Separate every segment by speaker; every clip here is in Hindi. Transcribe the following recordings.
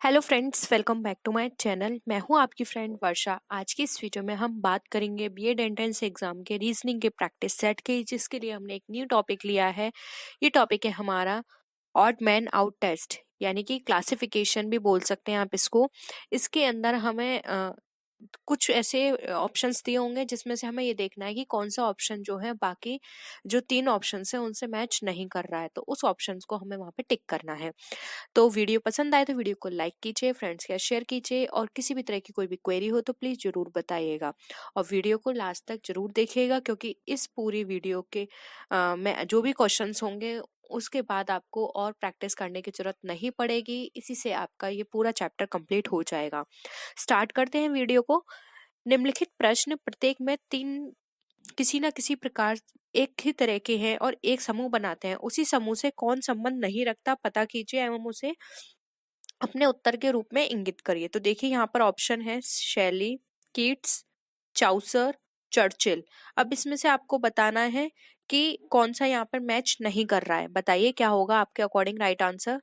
Speaker 1: Hello friends, welcome back to my channel. मैं हूं आपकी फ्रेंड वर्षा। आज की इस वीडियो में हम बात करेंगे बीएड एंट्रेंस एग्जाम के रीजनिंग के प्रैक्टिस सेट की, जिसके लिए हमने एक न्यू टॉपिक लिया है। ये टॉपिक है हमारा ऑड मैन आउट टेस्ट, यानी कि क्लासिफिकेशन भी बोल सकते हैं आप इसको। इसके अंदर हमें कुछ ऐसे ऑप्शंस दिए होंगे जिसमें से हमें ये देखना है कि कौन सा ऑप्शन जो है बाकी जो तीन ऑप्शंस हैं उनसे मैच नहीं कर रहा है, तो उस ऑप्शंस को हमें वहां पे टिक करना है। तो वीडियो पसंद आए तो वीडियो को लाइक कीजिए, फ्रेंड्स के साथ शेयर कीजिए, और किसी भी तरह की कोई भी क्वेरी हो तो प्लीज जरूर बताइएगा। और वीडियो को लास्ट तक जरूर देखिएगा, क्योंकि इस पूरी वीडियो के में जो भी क्वेश्चंस होंगे उसके बाद आपको और प्रैक्टिस करने की जरूरत नहीं पड़ेगी। इसी से आपका ये पूरा चैप्टर कंप्लीट हो जाएगा। स्टार्ट करते हैं वीडियो को। निम्नलिखित प्रश्न प्रत्येक में तीन किसी न किसी प्रकार एक ही तरह के हैं और एक समूह बनाते हैं। उसी समूह से कौन संबंध नहीं रखता, पता कीजिए एवं उसे अपने उत्तर के रूप में इंगित करिए। तो देखिए यहाँ पर ऑप्शन है शैली, कीट्स, चाउसर, चर्चिल। अब इसमें से आपको बताना है कि कौन सा यहाँ पर मैच नहीं कर रहा है। बताइए क्या होगा आपके अकॉर्डिंग राइट आंसर।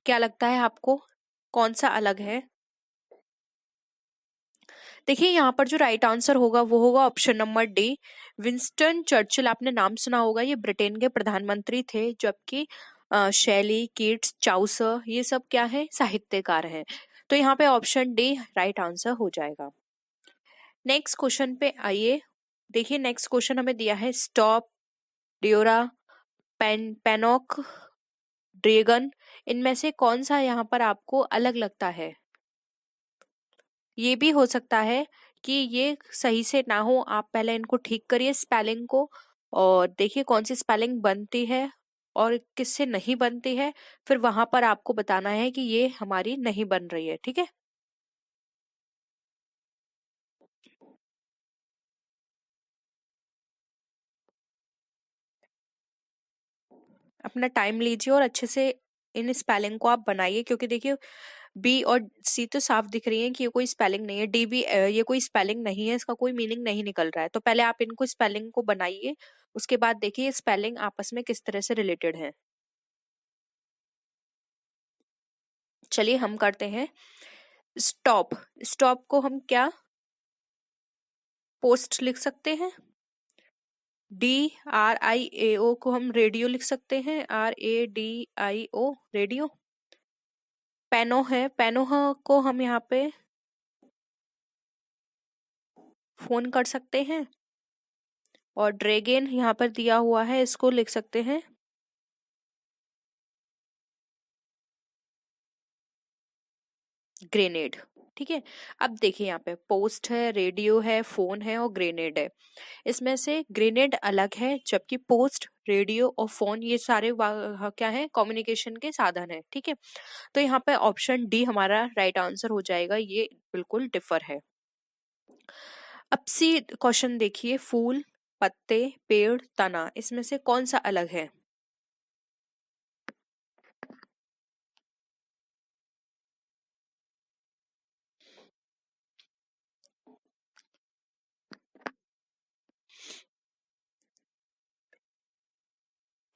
Speaker 1: क्या लगता है आपको, कौन सा अलग है? देखिए यहाँ पर जो राइट आंसर होगा वो होगा option number D, Winston Churchill. आपने नाम सुना होगा, ये ब्रिटेन के प्रधानमंत्री थे, जबकि शैली, कीट्स, चाउसर ये सब क्या है, साहित्यकार हैं। तो यहाँ पे ऑप्शन डी राइट आंसर हो जाएगा। नेक्स्ट क्वेश्चन पे आइए। देखिए नेक्स्ट क्वेश्चन हमें दिया है स्टॉप, डियोरा, पेनॉक, ड्रैगन। इनमें से कौन सा यहाँ पर आपको अलग लगता है? ये भी हो सकता है कि ये सही से ना हो, आप पहले इनको ठीक करिए स्पेलिंग को, और देखिए कौन सी स्पेलिंग बनती है और किससे नहीं बनती है। फिर वहां पर आपको बताना है कि ये हमारी नहीं बन रही है, ठीक है। अपना टाइम लीजिए और अच्छे से इन स्पेलिंग को आप बनाइए, क्योंकि देखिए बी और सी तो साफ दिख रही है कि ये कोई स्पेलिंग नहीं है। डी भी ये कोई स्पेलिंग नहीं है, इसका कोई मीनिंग नहीं निकल रहा है। तो पहले आप इनको स्पेलिंग को बनाइए, उसके बाद देखिए स्पेलिंग आपस में किस तरह से रिलेटेड है। चलिए हम करते हैं स्टॉप। स्टॉप को हम क्या पोस्ट लिख सकते हैं? DRIAO को हम रेडियो लिख सकते हैं, RADIO रेडियो। पेनो है, पेनो को हम यहाँ पे फोन कर सकते हैं। और ड्रैगन यहाँ पर दिया हुआ है, इसको लिख सकते हैं ग्रेनेड। ठीक है। अब देखिए यहाँ पे पोस्ट है, रेडियो है, फोन है और ग्रेनेड है। इसमें से ग्रेनेड अलग है, जबकि पोस्ट, रेडियो और फोन ये सारे क्या है, कम्युनिकेशन के साधन है। ठीक है। तो यहाँ पे ऑप्शन डी हमारा राइट आंसर हो जाएगा, ये बिल्कुल डिफर है। अब सी क्वेश्चन देखिए, फूल, पत्ते, पेड़, तना, इसमें से कौन सा अलग है?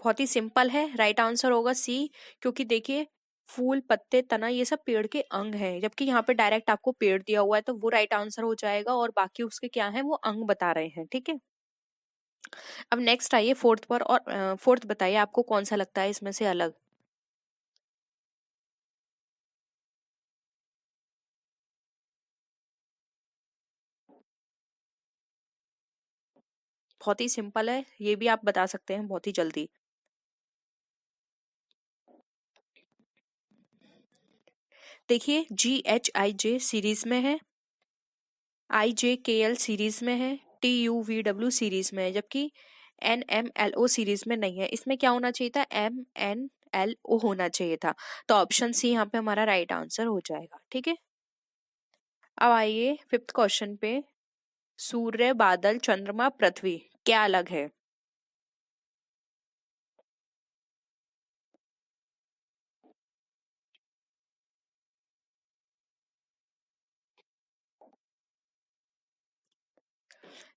Speaker 1: बहुत ही सिंपल है, राइट आंसर होगा सी। क्योंकि देखिए फूल, पत्ते, तना ये सब पेड़ के अंग हैं, जबकि यहाँ पे डायरेक्ट आपको पेड़ दिया हुआ है, तो वो राइट आंसर हो जाएगा, और बाकी उसके क्या है, वो अंग बता रहे हैं। ठीक है। अब नेक्स्ट आइए फोर्थ पर, और फोर्थ बताइए आपको कौन सा लगता है इसमें से अलग। बहुत ही सिंपल है, ये भी आप बता सकते हैं बहुत ही जल्दी। देखिए GHIJ सीरीज में है, IJKL सीरीज में है, TUVW सीरीज में है, जबकि NMLO सीरीज में नहीं है। इसमें क्या होना चाहिए था, MNLO होना चाहिए था। तो ऑप्शन सी यहाँ पे हमारा राइट आंसर हो जाएगा। ठीक है। अब आइए फिफ्थ क्वेश्चन पे। सूर्य, बादल, चंद्रमा, पृथ्वी क्या अलग है?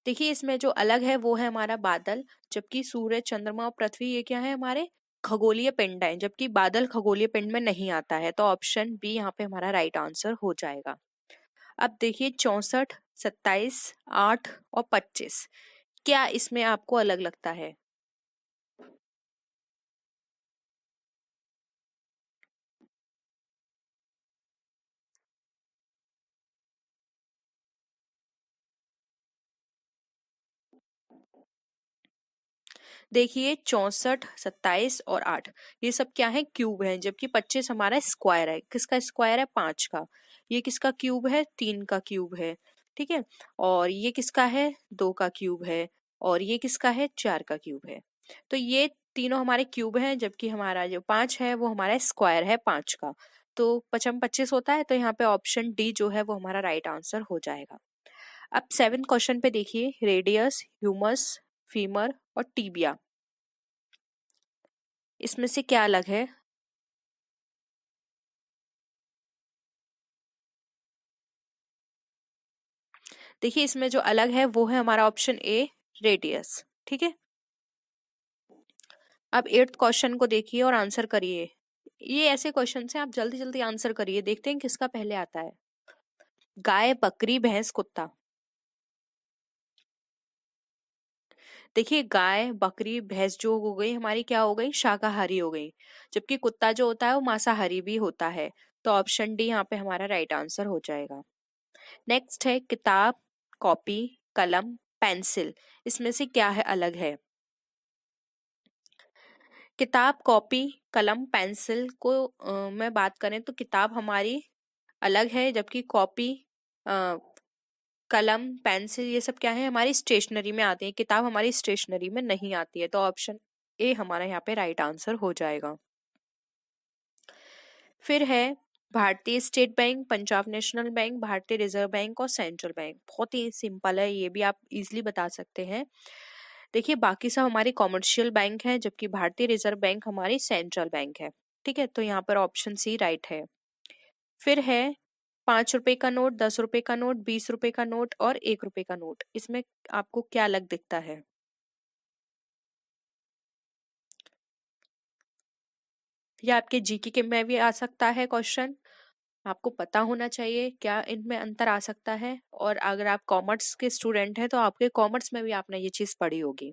Speaker 1: देखिए इसमें जो अलग है वो है हमारा बादल, जबकि सूर्य, चंद्रमा और पृथ्वी ये क्या है, हमारे खगोलीय पिंड है, जबकि बादल खगोलीय पिंड में नहीं आता है। तो ऑप्शन बी यहाँ पे हमारा राइट आंसर हो जाएगा। अब देखिए 64, 27, 8 और 25, क्या इसमें आपको अलग लगता है? देखिए 64, 27 और 8 ये सब क्या है, क्यूब है, जबकि 25 हमारा स्क्वायर है। किसका स्क्वायर है? 5 का। ये किसका क्यूब है? 3 का क्यूब है। ठीक है। और ये किसका है? 2 का क्यूब है। और ये किसका है? 4 का क्यूब है। तो ये तीनों हमारे क्यूब हैं, जबकि हमारा जो 5 है वो हमारा स्क्वायर है 5 का। तो 25 होता है, तो यहाँ पे ऑप्शन डी जो है वो हमारा राइट आंसर हो जाएगा। अब 7 क्वेश्चन पे देखिए, रेडियस, ह्यूमस, फीमर और टीबिया, इसमें से क्या अलग है? देखिए इसमें जो अलग है वो है हमारा ऑप्शन ए, रेडियस। ठीक है। अब 8th क्वेश्चन को देखिए और आंसर करिए। ये ऐसे क्वेश्चन से आप जल्दी जल्दी आंसर करिए, देखते हैं किसका पहले आता है। गाय, बकरी, भैंस, कुत्ता। देखिए गाय, बकरी, भैंस जो हो गई हमारी, क्या हो गई, शाकाहारी हो गई, जबकि कुत्ता जो होता है वो मांसाहारी भी होता है। तो ऑप्शन डी यहाँ पे हमारा राइट आंसर हो जाएगा। नेक्स्ट है किताब, कॉपी, कलम, पेंसिल, इसमें से क्या है अलग है? किताब, कॉपी, कलम, पेंसिल को मैं बात करें तो किताब हमारी अलग है, जबकि कॉपी, अ, कलम, पेंसिल ये सब क्या है, हमारी स्टेशनरी में आती है। किताब हमारी स्टेशनरी में नहीं आती है। तो ऑप्शन ए हमारा यहाँ पे राइट आंसर हो जाएगा। फिर है भारतीय state bank, Punjab national bank, भारतीय रिजर्व बैंक और सेंट्रल बैंक। बहुत ही सिंपल है, ये भी आप इजीली बता सकते हैं। देखिए बाकी सब हमारी कॉमर्शियल बैंक है, जबकि भारतीय रिजर्व बैंक हमारी सेंट्रल बैंक है। ठीक है, तो यहाँ पर ऑप्शन सी राइट है। फिर है 5 रुपए का नोट, 10 रुपए का नोट, 20 रुपए का नोट और 1 रुपए का नोट, इसमें आपको क्या अलग दिखता है? या आपके जीके के में भी आ सकता है क्वेश्चन, आपको पता होना चाहिए क्या इनमें अंतर आ सकता है। और अगर आप कॉमर्स के स्टूडेंट हैं तो आपके कॉमर्स में भी आपने ये चीज पढ़ी होगी।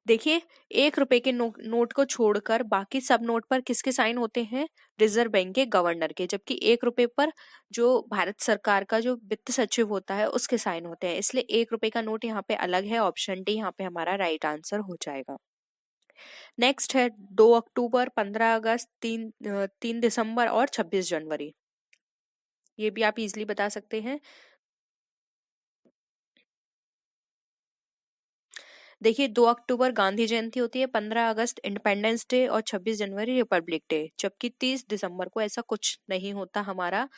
Speaker 1: देखिए 1 रुपए के नोट को छोड़कर बाकी सब नोट पर किसके साइन होते हैं? रिजर्व बैंक के गवर्नर के, जबकि 1 रुपए पर जो भारत सरकार का जो वित्त सचिव होता है उसके साइन होते हैं। इसलिए 1 रुपए का नोट यहाँ पे अलग है। ऑप्शन डी यहाँ पे हमारा राइट आंसर हो जाएगा। नेक्स्ट है 2 अक्टूबर, 15 अगस्त, 3 दिसंबर और 26 जनवरी, ये भी आप इजिली बता सकते हैं। देखिए 2 अक्टूबर गांधी जयंती होती है, 15 अगस्त इंडिपेंडेंस डे और 26 जनवरी रिपब्लिक डे, जबकि 30 दिसंबर को ऐसा कुछ नहीं होता हमारा,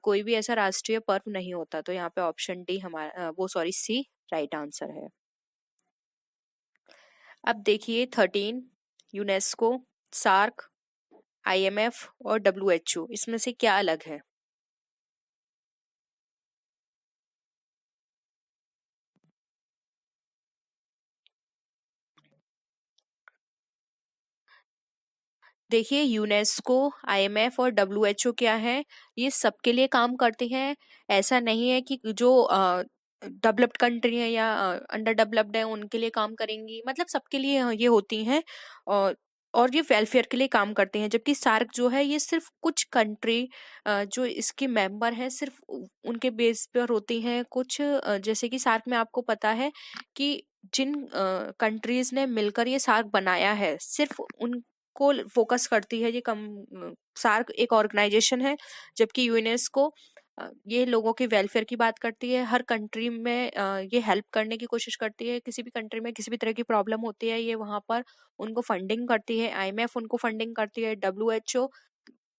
Speaker 1: कोई भी ऐसा राष्ट्रीय पर्व नहीं होता। तो यहाँ पे ऑप्शन डी हमारा वो सॉरी सी राइट आंसर है। अब देखिए 13, यूनेस्को, सार्क, आईएमएफ और डब्ल्यूएचओ, इसमें से क्या अलग है? देखिए यूनेस्को, आईएमएफ और डब्ल्यूएचओ क्या है, ये सबके लिए काम करते हैं। ऐसा नहीं है कि जो डेवलप्ड कंट्री है या अंडर डेवलप्ड है उनके लिए काम करेंगी, मतलब सबके लिए ये होती हैं। और और ये वेलफेयर के लिए काम करते हैं। जबकि सार्क जो है ये सिर्फ कुछ कंट्री जो इसकी मेंबर हैं सिर्फ उनके बेस पर होती हैं। कुछ जैसे कि सार्क में आपको पता है कि जिन कंट्रीज ने मिलकर ये सार्क बनाया है सिर्फ उन को फोकस करती है। ये कम सार्क एक ऑर्गेनाइजेशन है, जबकि यूनेस्को ये लोगों के वेलफेयर की बात करती है। हर कंट्री में ये हेल्प करने की कोशिश करती है। किसी भी कंट्री में किसी भी तरह की प्रॉब्लम होती है ये वहां पर उनको फंडिंग करती है। आईएमएफ उनको फंडिंग करती है। डब्ल्यूएचओ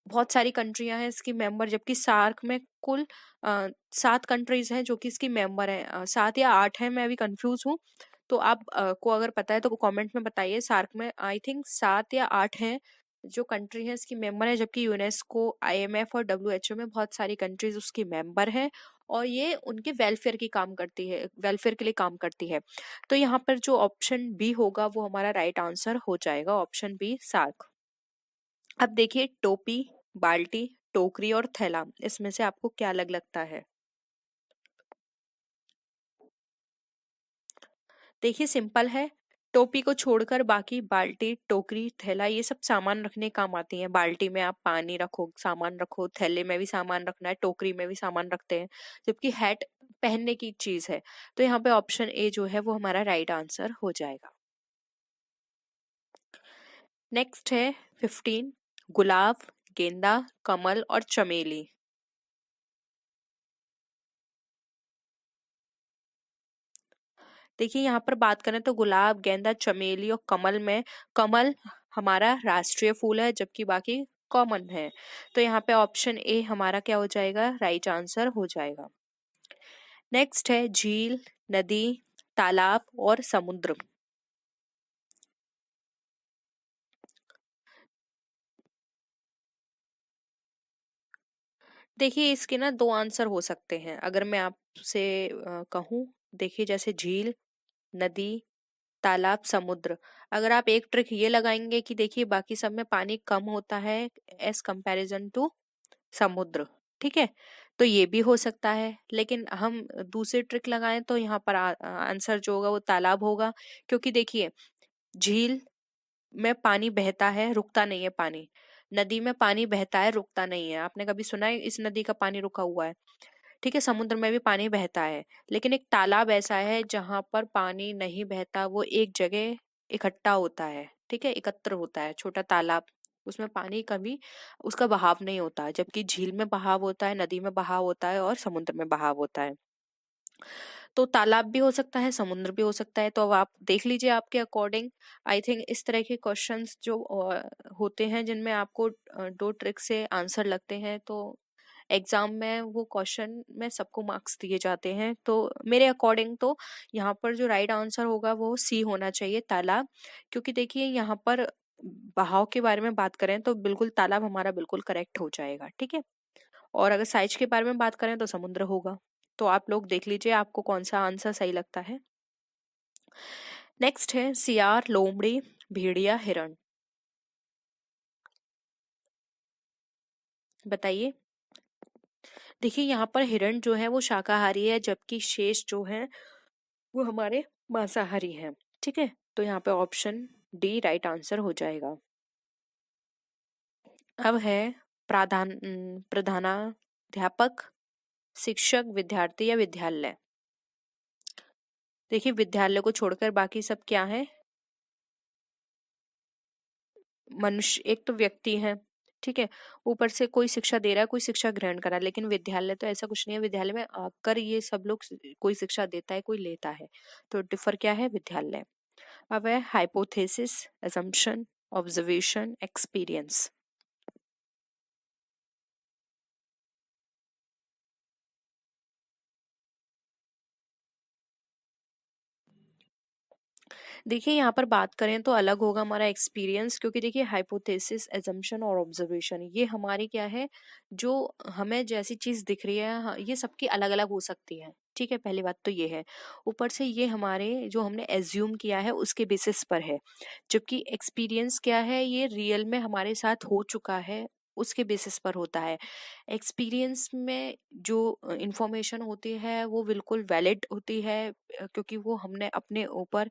Speaker 1: बहुत सारी कंट्रियां हैं इसकी मेंबर, जबकि सार्क में कुल 7 कंट्रीज हैं जो कि इसकी मेंबर हैं। 7 या 8 हैं, मैं अभी कंफ्यूज हूँ। तो आप को अगर पता है तो कमेंट में बताइए। सार्क में आई थिंक 7 या 8 हैं जो कंट्री है इसकी मेंबर है, जबकि यूनेस्को, आईएमएफ और डब्ल्यूएचओ में बहुत सारी कंट्रीज उसकी मेंबर हैं। और ये उनके वेलफेयर की काम करती है, वेलफेयर के लिए काम करती है। तो यहाँ पर जो ऑप्शन बी होगा वो हमारा राइट आंसर हो जाएगा, ऑप्शन बी सार्क। अब देखिए टोपी, बाल्टी, टोकरी और थैला, इसमें से आपको क्या अलग लगता है? देखिए सिंपल है, टोपी को छोड़कर बाकी बाल्टी, टोकरी, थैला ये सब सामान रखने काम आती हैं। बाल्टी में आप पानी रखो, सामान रखो, थैले में भी सामान रखना है, टोकरी में भी सामान रखते हैं, जबकि हैट पहनने की चीज है। तो यहाँ पे ऑप्शन ए जो है वो हमारा राइट आंसर हो जाएगा। नेक्स्ट है 15, गुलाब, गेंदा, कमल और चमेली। देखिए यहाँ पर बात करें तो गुलाब, गेंदा, चमेली और कमल में कमल हमारा राष्ट्रीय फूल है, जबकि बाकी कॉमन है। तो यहाँ पे ऑप्शन ए हमारा क्या हो जाएगा, राइट आंसर हो जाएगा। नेक्स्ट है झील, नदी, तालाब और समुद्र। देखिए इसके ना दो आंसर हो सकते हैं, अगर मैं आपसे कहूँ। देखिए जैसे झील, नदी, तालाब, समुद्र, अगर आप एक ट्रिक ये लगाएंगे कि देखिए बाकी सब में पानी कम होता है एज कंपैरिजन टू समुद्र, ठीक है, तो ये भी हो सकता है। लेकिन हम दूसरी ट्रिक लगाएं तो यहाँ पर आंसर जो होगा वो तालाब होगा, क्योंकि देखिए झील में पानी बहता है, रुकता नहीं है पानी। नदी में पानी बहता है, रुकता नहीं है। आपने कभी सुना है इस नदी का पानी रुका हुआ है? ठीक है, समुद्र में भी पानी बहता है, लेकिन एक तालाब ऐसा है जहां पर पानी नहीं बहता, वो एक जगह इकट्ठा होता है, ठीक है, एकत्र होता है, छोटा तालाब। उसमें पानी कभी उसका बहाव नहीं होता, जबकि झील में बहाव होता है, नदी में बहाव होता है और समुद्र में बहाव होता है। तो तालाब भी हो सकता है, समुद्र भी हो सकता है, तो अब आप देख लीजिए आपके अकॉर्डिंग। आई थिंक इस तरह के क्वेश्चंस जो होते हैं जिनमें आपको दो ट्रिक से आंसर लगते हैं, तो एग्जाम में वो क्वेश्चन में सबको मार्क्स दिए जाते हैं। तो मेरे अकॉर्डिंग तो यहाँ पर जो राइट आंसर होगा वो सी होना चाहिए, तालाब। क्योंकि देखिए यहाँ पर बहाव के बारे में बात करें तो बिल्कुल तालाब हमारा बिल्कुल करेक्ट हो जाएगा, ठीक है। और अगर साइज के बारे में बात करें तो समुद्र होगा। तो आप लोग देख लीजिए आपको कौन सा आंसर सही लगता है। नेक्स्ट है सियार, लोमड़ी, भेड़िया, हिरण। बताइए। देखिए यहाँ पर हिरण जो है वो शाकाहारी है, जबकि शेष जो है वो हमारे मांसाहारी हैं, ठीक है। तो यहाँ पे ऑप्शन डी राइट आंसर हो जाएगा। अब है प्रधानाध्यापक, शिक्षक, विद्यार्थी या विद्यालय। देखिए विद्यालय को छोड़कर बाकी सब क्या है, मनुष्य, एक तो व्यक्ति है, ठीक है, ऊपर से कोई शिक्षा दे रहा है, कोई शिक्षा ग्रहण कर रहा है। लेकिन विद्यालय तो ऐसा कुछ नहीं है, विद्यालय में आकर ये सब लोग कोई शिक्षा देता है, कोई लेता है। तो डिफर क्या है, विद्यालय। अब है हाइपोथेसिस, असम्पशन, ऑब्जर्वेशन, एक्सपीरियंस। देखिए यहाँ पर बात करें तो अलग होगा हमारा एक्सपीरियंस, क्योंकि देखिए हाइपोथेसिस, एजम्पशन और ऑब्जर्वेशन ये हमारी क्या है, जो हमें जैसी चीज दिख रही है ये सबकी अलग अलग हो सकती है, ठीक है, पहली बात तो ये है। ऊपर से ये हमारे जो हमने एज्यूम किया है उसके बेसिस पर है, जबकि एक्सपीरियंस क्या है, ये रियल में हमारे साथ हो चुका है, उसके बेसिस पर होता है। एक्सपीरियंस में जो इंफॉर्मेशन होती है वो बिल्कुल वैलिड होती है, क्योंकि वो हमने अपने ऊपर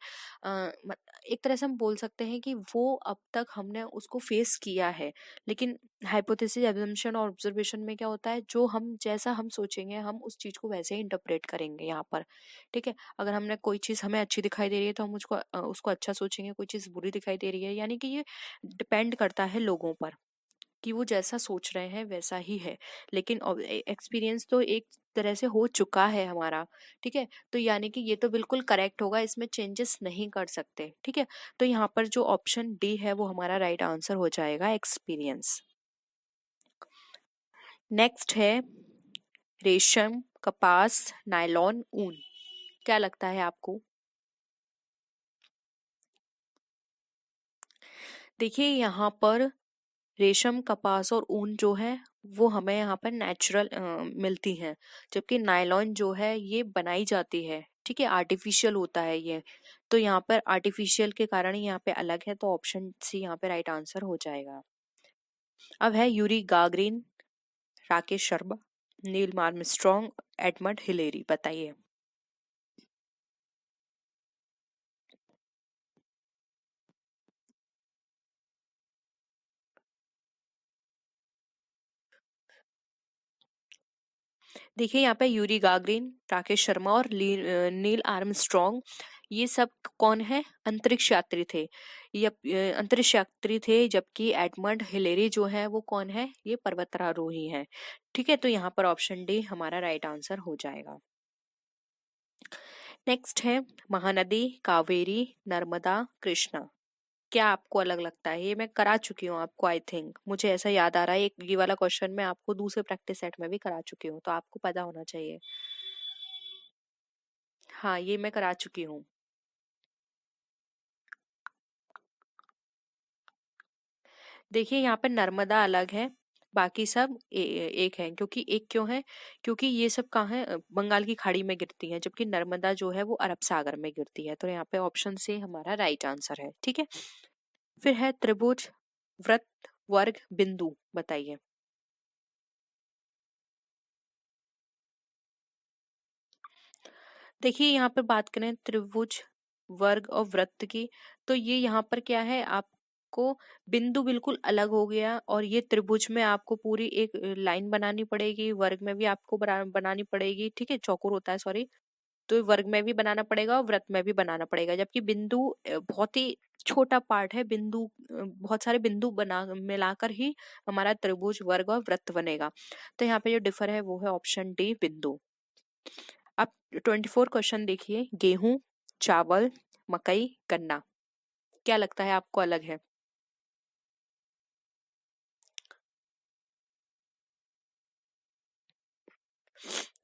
Speaker 1: एक तरह से हम बोल सकते हैं कि वो अब तक हमने उसको फेस किया है। लेकिन हाइपोथेसिस, अजम्पशन और ऑब्जर्वेशन में क्या होता है, जो हम जैसा हम सोचेंगे हम उस चीज को वैसे ही इंटरप्रेट करेंगे यहाँ पर, ठीक है। अगर हमने कोई चीज हमें अच्छी दिखाई दे रही है तो हम उसको अच्छा सोचेंगे, कोई चीज बुरी दिखाई दे रही है, यानी कि ये डिपेंड करता है लोगों पर कि वो जैसा सोच रहे हैं वैसा ही है। लेकिन एक्सपीरियंस तो एक तरह से हो चुका है हमारा, ठीक है, तो यानी कि ये तो बिल्कुल करेक्ट होगा, इसमें चेंजेस नहीं कर सकते, ठीक है। तो यहाँ पर जो ऑप्शन डी है वो हमारा राइट आंसर हो जाएगा, एक्सपीरियंस। नेक्स्ट है रेशम, कपास, नायलॉन, ऊन। क्या लगता है आपको? देखिए यहाँ पर रेशम, कपास और ऊन जो है वो हमें यहाँ पर नेचुरल मिलती हैं, जबकि नायलॉन जो है ये बनाई जाती है, ठीक है, आर्टिफिशियल होता है ये। तो यहाँ पर आर्टिफिशियल के कारण ही यहाँ पे अलग है, तो ऑप्शन सी यहाँ पे राइट आंसर हो जाएगा। अब है Yuri Gagarin, Rakesh Sharma, Neil Armstrong, Edmund Hillary, बताइए। देखिए यहाँ पे यूरी गागरिन, राकेश शर्मा और नील आर्मस्ट्रॉन्ग, ये सब कौन है, अंतरिक्ष यात्री थे। ये अंतरिक्ष यात्री थे, जबकि एडमंड हिलेरी जो है वो कौन है, ये पर्वतारोही है। ठीक है, तो यहाँ पर ऑप्शन डी हमारा राइट आंसर हो जाएगा। नेक्स्ट है महानदी, कावेरी, नर्मदा, कृष्णा। क्या आपको अलग लगता है? ये मैं करा चुकी हूँ आपको, आई थिंक मुझे ऐसा याद आ रहा है, ये वाला क्वेश्चन मैं आपको दूसरे प्रैक्टिस सेट में भी करा चुकी हूँ, तो आपको पता होना चाहिए। हाँ, ये मैं करा चुकी हूँ। देखिए यहाँ पे नर्मदा अलग है, बाकी सब एक है। क्योंकि एक क्यों है, क्योंकि ये सब कहाँ है, बंगाल की खाड़ी में गिरती है, जबकि नर्मदा जो है वो अरब सागर में गिरती है। तो यहाँ पे ऑप्शन से हमारा राइट आंसर है। ठीक है, फिर है त्रिभुज, वृत्त, वर्ग, बिंदु, बताइए। देखिए यहाँ पर बात करें त्रिभुज, वर्ग और वृत्त की, तो ये यहाँ पर क्या है, आपको बिंदु बिल्कुल अलग हो गया, और ये त्रिभुज में आपको पूरी एक लाइन बनानी पड़ेगी, वर्ग में भी आपको बनानी पड़ेगी, ठीक है, चौकोर होता है, सॉरी। तो वर्ग में भी बनाना पड़ेगा और वृत्त में भी बनाना पड़ेगा, जबकि बिंदु बहुत ही छोटा पार्ट है। बिंदु बहुत सारे बिंदु बना मिलाकर ही हमारा त्रिभुज, वर्ग और वृत्त बनेगा। तो यहाँ पे जो डिफर है वो है ऑप्शन डी, बिंदु। अब 24 क्वेश्चन देखिए, गेहूं, चावल, मकई, गन्ना, क्या लगता है आपको अलग है?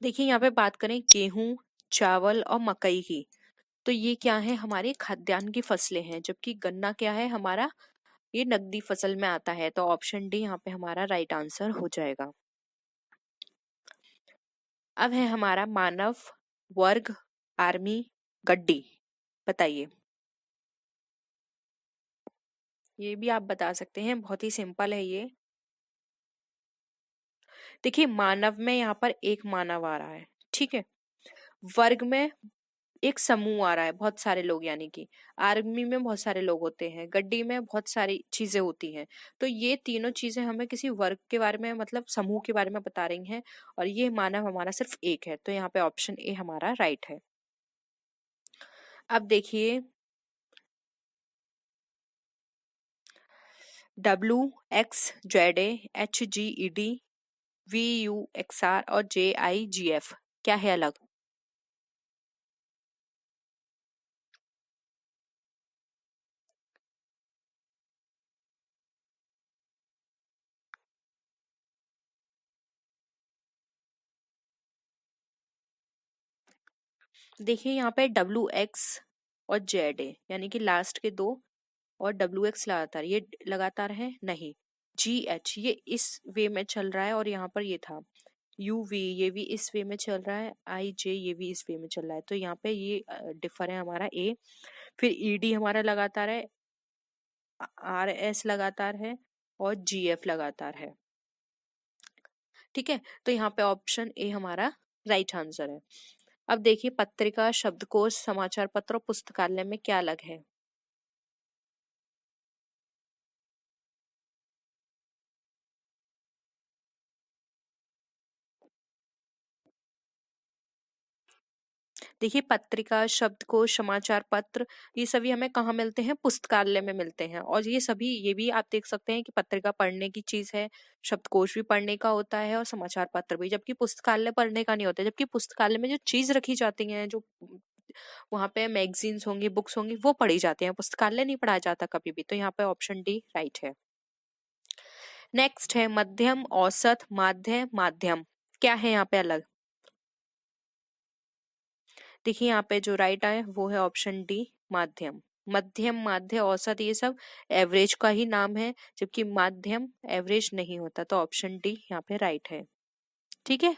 Speaker 1: देखिए यहाँ पे बात करें गेहूं, चावल और मकई की, तो ये क्या है, हमारे खाद्यान्न की फसलें हैं, जबकि गन्ना क्या है हमारा, ये नकदी फसल में आता है। तो ऑप्शन डी यहाँ पे हमारा राइट आंसर हो जाएगा। अब है हमारा मानव, वर्ग, आर्मी, गड्डी, बताइए। ये भी आप बता सकते हैं, बहुत ही सिंपल है ये। देखिए मानव में यहाँ पर एक मानव आ रहा है, ठीक है। वर्ग में एक समूह आ रहा है, बहुत सारे लोग, यानी कि आर्मी में बहुत सारे लोग होते हैं, गड्डी में बहुत सारी चीजें होती हैं। तो ये तीनों चीजें हमें किसी वर्ग के बारे में, मतलब समूह के बारे में बता रही हैं, और ये मानव हमारा सिर्फ एक है। तो यहाँ पे ऑप्शन ए हमारा राइट है। अब देखिए, WXZA, HGED, VUXR और JIGF, क्या है अलग? देखिए यहाँ पे WX और ZA, यानी कि लास्ट के दो, और WX लगातार, ये लगातार है नहीं। GH ये इस वे में चल रहा है, और यहाँ पर ये था UV, ये भी इस वे में चल रहा है, IJ ये भी इस वे में चल रहा है। तो यहाँ पे ये डिफर है हमारा ए। फिर ED हमारा लगातार है, RS लगातार है, और GF लगातार है। ठीक है, तो यहाँ पे ऑप्शन ए हमारा राइट आंसर है। अब देखिए, पत्रिका, शब्दकोश, समाचार पत्र और पुस्तकालय में क्या अलग है? देखिए पत्रिका, शब्दकोश, समाचार पत्र, ये सभी हमें कहाँ मिलते हैं, पुस्तकालय में मिलते हैं। और ये सभी, ये भी आप देख सकते हैं कि पत्रिका पढ़ने की चीज है, शब्दकोश भी पढ़ने का होता है, और समाचार पत्र भी, जबकि पुस्तकालय पढ़ने का नहीं होता। जबकि पुस्तकालय में जो चीज रखी जाती है, जो वहां पे मैगजीन्स होंगी, बुक्स होंगी, वो पढ़ी जाती हैं, पुस्तकालय नहीं पढ़ाया जाता कभी भी। तो यहाँ पे ऑप्शन डी राइट है। नेक्स्ट है मध्यम, औसत, माध्य, माध्यम, क्या है यहाँ पे अलग? देखिए यहाँ पे जो राइट है वो है ऑप्शन डी, माध्यम। मध्यम, माध्य, औसत ये सब एवरेज का ही नाम है, जबकि माध्यम एवरेज नहीं होता। तो ऑप्शन डी यहाँ पे राइट है। ठीक है,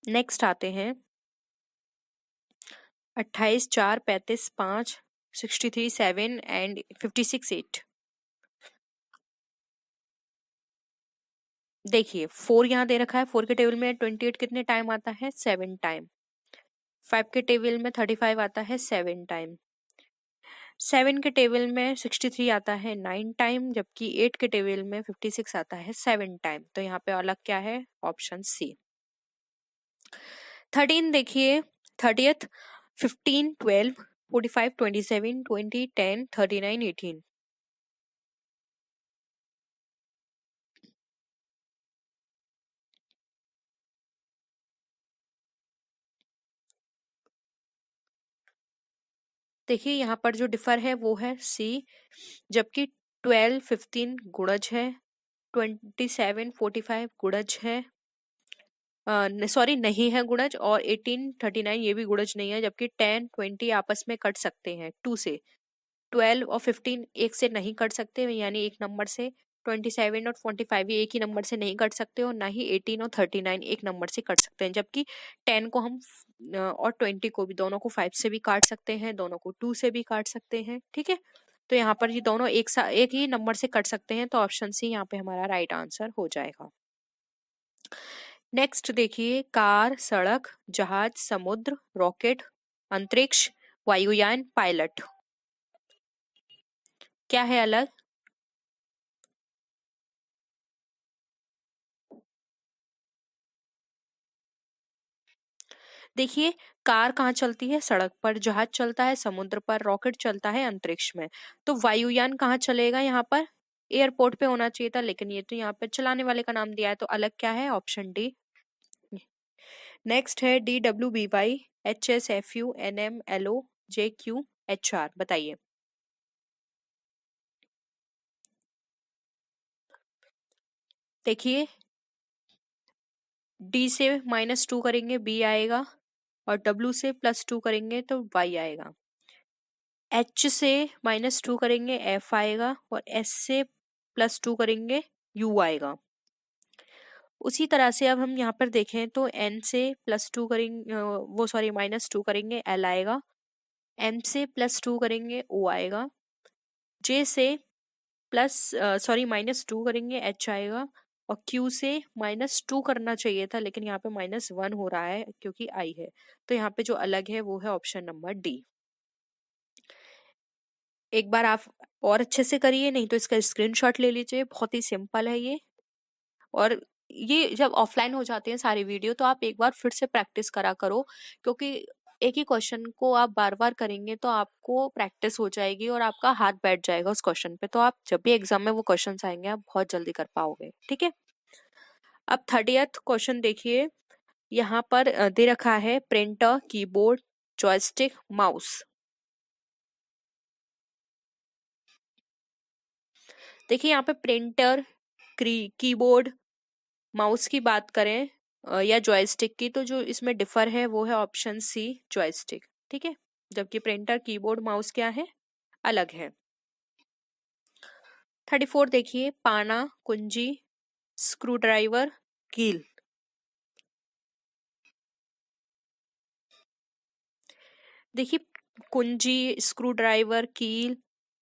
Speaker 1: नेक्स्ट आते हैं 28, 4, 35, 5, 63, 7 एंड 56, 8। देखिए 4 यहाँ दे रखा है, 4 के टेबल में 28 कितने टाइम आता है, 7 टाइम। 5 के टेबल में 35 आता है 7 टाइम। 7 के टेबल में 63 आता है 9 टाइम, जबकि 8 के टेबल में 56 आता है 7 टाइम। तो यहाँ पे अलग क्या है, ऑप्शन सी। 13 देखिए, 30th, 15, 12, 45, 27, 20, 10, 39, 18। देखिए यहाँ पर जो डिफर है वो है सी, जबकि 12, 15 गुणज है, 27, 45 गुणज है, सॉरी नहीं है गुणज, और 18, 39 ये भी गुणज नहीं है, जबकि 10, 20 आपस में कट सकते हैं 2 से। 12 और 15 एक से नहीं कट सकते, यानी एक नंबर से। 27 और 45 ये एक ही नंबर से नहीं कट सकते, और ना ही 18 और 39 एक नंबर से कट सकते हैं, जबकि 10 को हम और 20 को भी, दोनों को 5 से भी काट सकते हैं, दोनों को 2 से भी काट सकते हैं। ठीक है, तो यहाँ पर ये दोनों एक ही नंबर से कट सकते हैं, तो ऑप्शन सी यहाँ पे हमारा राइट आंसर हो जाएगा। नेक्स्ट देखिए, कार, सड़क, जहाज, समुद्र, रॉकेट, अंतरिक्ष, वायुयान, पायलट। क्या है अलग? देखिए, कार कहाँ चलती है, सड़क पर। जहाज चलता है समुद्र पर। रॉकेट चलता है अंतरिक्ष में। तो वायुयान कहाँ चलेगा, यहाँ पर एयरपोर्ट पे होना चाहिए था, लेकिन ये तो यहाँ पर चलाने वाले का नाम दिया है, तो अलग क्या है, ऑप्शन डी। नेक्स्ट है DWBY, HSFU, NM, LO, JQ, HR। बताइए। देखिए, डी से -2 करेंगे बी आएगा, और डब्ल्यू से +2 करेंगे तो वाई आएगा। एच से -2 करेंगे एफ आएगा, और एस से +2 करेंगे यू आएगा। उसी तरह से अब हम यहाँ पर देखें तो एन से +2 करेंगे, वो सॉरी -2 करेंगे एल आएगा। एम से +2 करेंगे ओ आएगा। जे से प्लस सॉरी -2 करेंगे एच आएगा, और क्यू से -2 करना चाहिए था, लेकिन यहाँ पे -1 हो रहा है क्योंकि आई है। तो यहाँ पे जो अलग है वो है ऑप्शन नंबर डी। एक बार आप और अच्छे से करिए, नहीं तो इसका स्क्रीनशॉट ले लीजिए, बहुत ही सिंपल है ये। और ये जब ऑफलाइन हो जाते हैं सारी वीडियो, तो आप एक बार फिर से प्रैक्टिस करा करो, क्योंकि एक ही क्वेश्चन को आप बार बार करेंगे तो आपको प्रैक्टिस हो जाएगी और आपका हाथ बैठ जाएगा उस क्वेश्चन पे, तो आप जब भी एग्जाम में वो क्वेश्चन आएंगे आप बहुत जल्दी कर पाओगे। ठीक है, अब 30th क्वेश्चन देखिए, यहाँ पर दे रखा है प्रिंटर, कीबोर्ड, जॉयस्टिक, माउस। देखिए यहाँ पे प्रिंटर, कीबोर्ड, माउस की बात करें या जॉयस्टिक की, तो जो इसमें डिफर है वो है ऑप्शन सी, जॉयस्टिक। ठीक है, जबकि प्रिंटर, कीबोर्ड, माउस क्या है, अलग है। 34 देखिए, पाना, कुंजी, स्क्रू ड्राइवर, कील। देखिए, कुंजी, स्क्रू ड्राइवर, कील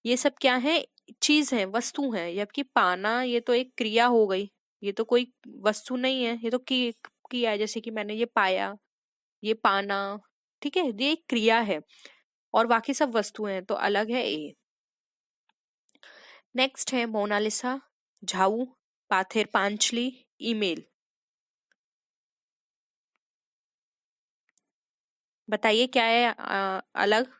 Speaker 1: ये सब क्या है, चीज है, वस्तु है, जबकि पाना ये तो एक क्रिया हो गई, ये तो कोई वस्तु नहीं है, ये तो की किया है, जैसे कि मैंने ये पाया, ये पाना। ठीक है, ये एक क्रिया है, और बाकी सब वस्तुएं हैं, तो अलग है ए। नेक्स्ट है मोनालिसा, झाऊ, पाथेर पांचली, ईमेल। बताइए क्या है अलग।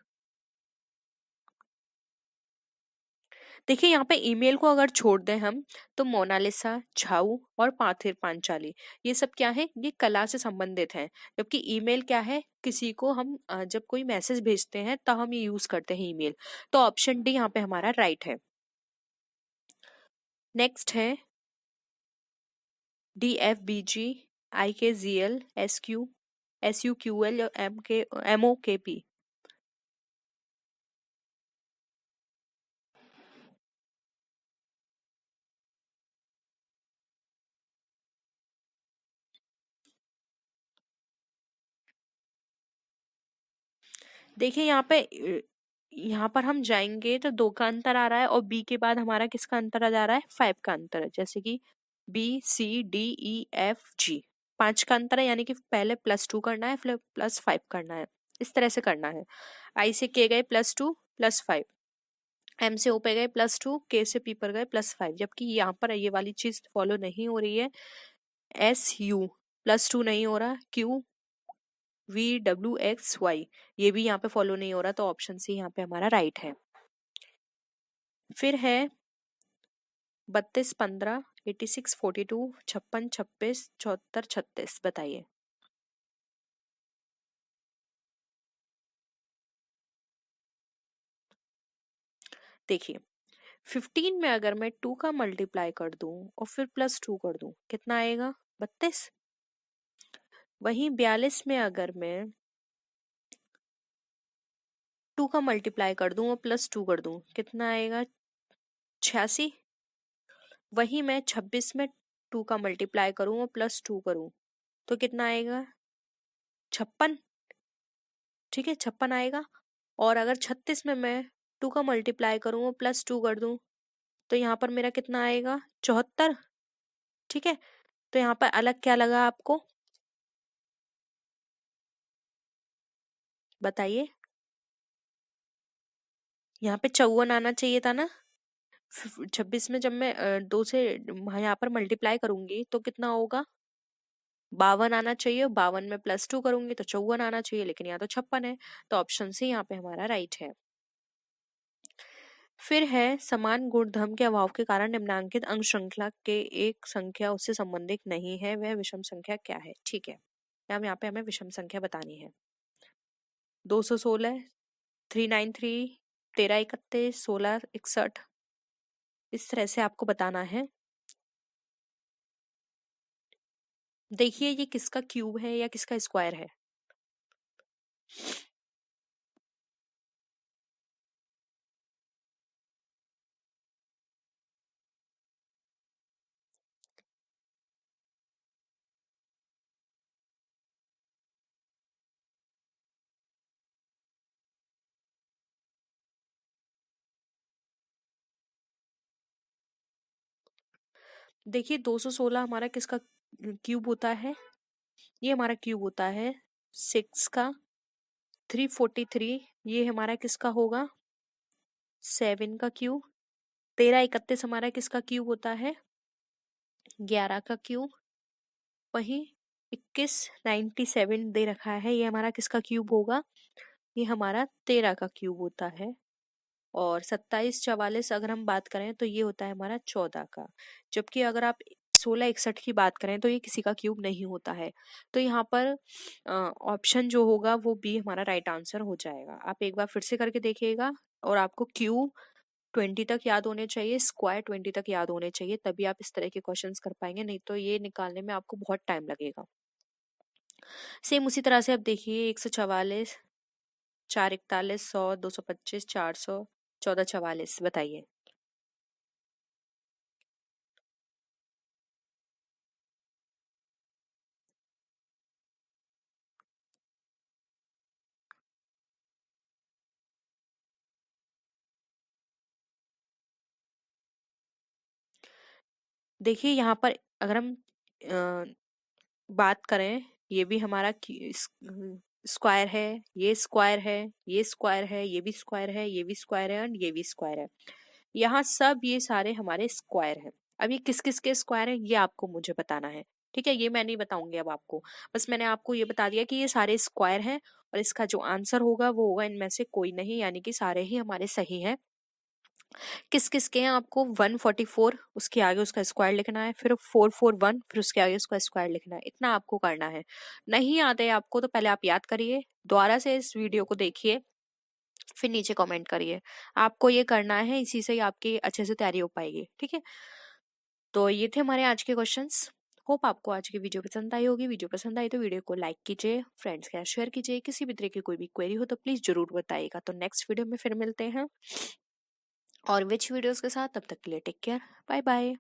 Speaker 1: देखिए यहाँ पे ईमेल को अगर छोड़ दें हम, तो मोनालिसा, झाऊ और पाथेर पांचाली ये सब क्या है, ये कला से संबंधित है, जबकि ईमेल क्या है, किसी को हम जब कोई मैसेज भेजते हैं तब हम ये यूज करते हैं ईमेल। तो ऑप्शन डी यहाँ पे हमारा राइट है। नेक्स्ट है DFBG, IKGL, SQ, SUQL और MOKP। देखिए यहाँ पर हम जाएंगे तो 2 का अंतर आ रहा है और बी के बाद हमारा किसका अंतर आ जा रहा है, 5 का अंतर है। जैसे कि BCDEFG 5 का अंतर है, यानी कि पहले +2 करना है फिर +5 करना है, इस तरह से करना है। I से K गए +2 +5, M से O पे गए +2, K से P पर गए +5, जबकि यहाँ पर ये वाली चीज फॉलो नहीं हो रही है। SU +2 नहीं हो रहा, QVWXY ये भी यहाँ पे फॉलो नहीं हो रहा, तो ऑप्शन सी यहाँ पे हमारा राइट है। फिर है 32 15 86 42 56 26 74 36, बताइए। देखिए 15 में अगर मैं 2 का मल्टीप्लाई कर दूं और फिर +2 कर दूं, कितना आएगा, 32। वहीं 42 में अगर मैं 2 का मल्टीप्लाई कर दूं और +2 कर दूं, कितना आएगा, 86। वहीं मैं 26 में 2 का मल्टीप्लाई करूं और +2 करूं तो कितना आएगा, 56। ठीक है, 56 आएगा। और अगर 36 में मैं 2 का मल्टीप्लाई करूं और +2 कर दूं तो यहाँ पर मेरा कितना आएगा, 74। ठीक है, तो यहाँ पर अलग क्या लगा आपको, बताइए। यहाँ पे 54 आना चाहिए था ना। 26 में जब मैं 2 से यहाँ पर मल्टीप्लाई करूंगी तो कितना होगा, 52 आना चाहिए। 52 में +2 करूंगी तो 54 आना चाहिए, लेकिन यहाँ तो 56 है, तो ऑप्शन सी यहाँ पे हमारा राइट है। फिर है समान गुणधर्म के अभाव के कारण निम्नांकित अंक श्रृंखला के एक संख्या उससे संबंधित नहीं है, वह विषम संख्या क्या है। ठीक है, हम यहाँ पे हमें विषम संख्या बतानी है। 216, 393, 1331, 1661, इस तरह से आपको बताना है। देखिए ये किसका क्यूब है या किसका स्क्वायर है। देखिए 216 हमारा किसका क्यूब होता है, ये हमारा क्यूब होता है 6 का। 343 ये हमारा किसका होगा, 7 का क्यूब। 1331 हमारा किसका क्यूब होता है, 11 का क्यूब। वही 2197 दे रखा है, ये हमारा किसका क्यूब होगा, ये हमारा 13 का क्यूब होता है। और 2744 अगर हम बात करें तो ये होता है हमारा 14 का। जबकि अगर आप 1661 की बात करें तो ये किसी का क्यूब नहीं होता है। तो यहाँ पर ऑप्शन जो होगा वो बी हमारा राइट आंसर हो जाएगा। आप एक बार फिर से करके देखिएगा, और आपको क्यूब 20 तक याद होने चाहिए, स्क्वायर 20 तक याद होने चाहिए, तभी आप इस तरह के क्वेश्चंस कर पाएंगे, नहीं तो ये निकालने में आपको बहुत टाइम लगेगा। सेम उसी तरह से अब देखिए 144, 441, 100, 225, 400, 1444, बताइए। देखिए यहाँ पर अगर हम बात करें, ये भी हमारा स्क्वायर है, ये स्क्वायर है, ये स्क्वायर है, ये भी स्क्वायर है, ये भी स्क्वायर है, और ये भी स्क्वायर है। यहाँ सब ये सारे हमारे स्क्वायर हैं। अब ये किस किस के स्क्वायर हैं ये आपको मुझे बताना है। ठीक है, ये मैं नहीं बताऊंगी अब आपको, बस मैंने आपको ये बता दिया कि ये सारे स्क्वायर हैं, और इसका जो आंसर होगा वो होगा इनमें से कोई नहीं, यानी कि सारे ही हमारे सही हैं। किस किस के हैं, आपको 144 उसके आगे उसका स्क्वायर लिखना है, फिर 441 फिर उसके आगे उसका स्क्वायर लिखना है, इतना आपको करना है। नहीं आते आपको तो पहले आप याद करिए, दोबारा से इस वीडियो को देखिए, फिर नीचे कमेंट करिए। आपको ये करना है, इसी से ही आपकी अच्छे से तैयारी हो पाएगी। ठीक है, तो ये थे हमारे आज के क्वेश्चंस। होप आपको आज की वीडियो पसंद आई होगी। वीडियो पसंद आई तो वीडियो को लाइक कीजिए, फ्रेंड्स के साथ शेयर कीजिए। किसी भी तरह की कोई भी क्वेरी हो तो प्लीज जरूर बताइएगा। तो नेक्स्ट वीडियो में फिर मिलते हैं और विच वीडियोस के साथ, तब तक के लिए टेक केयर, बाय बाय।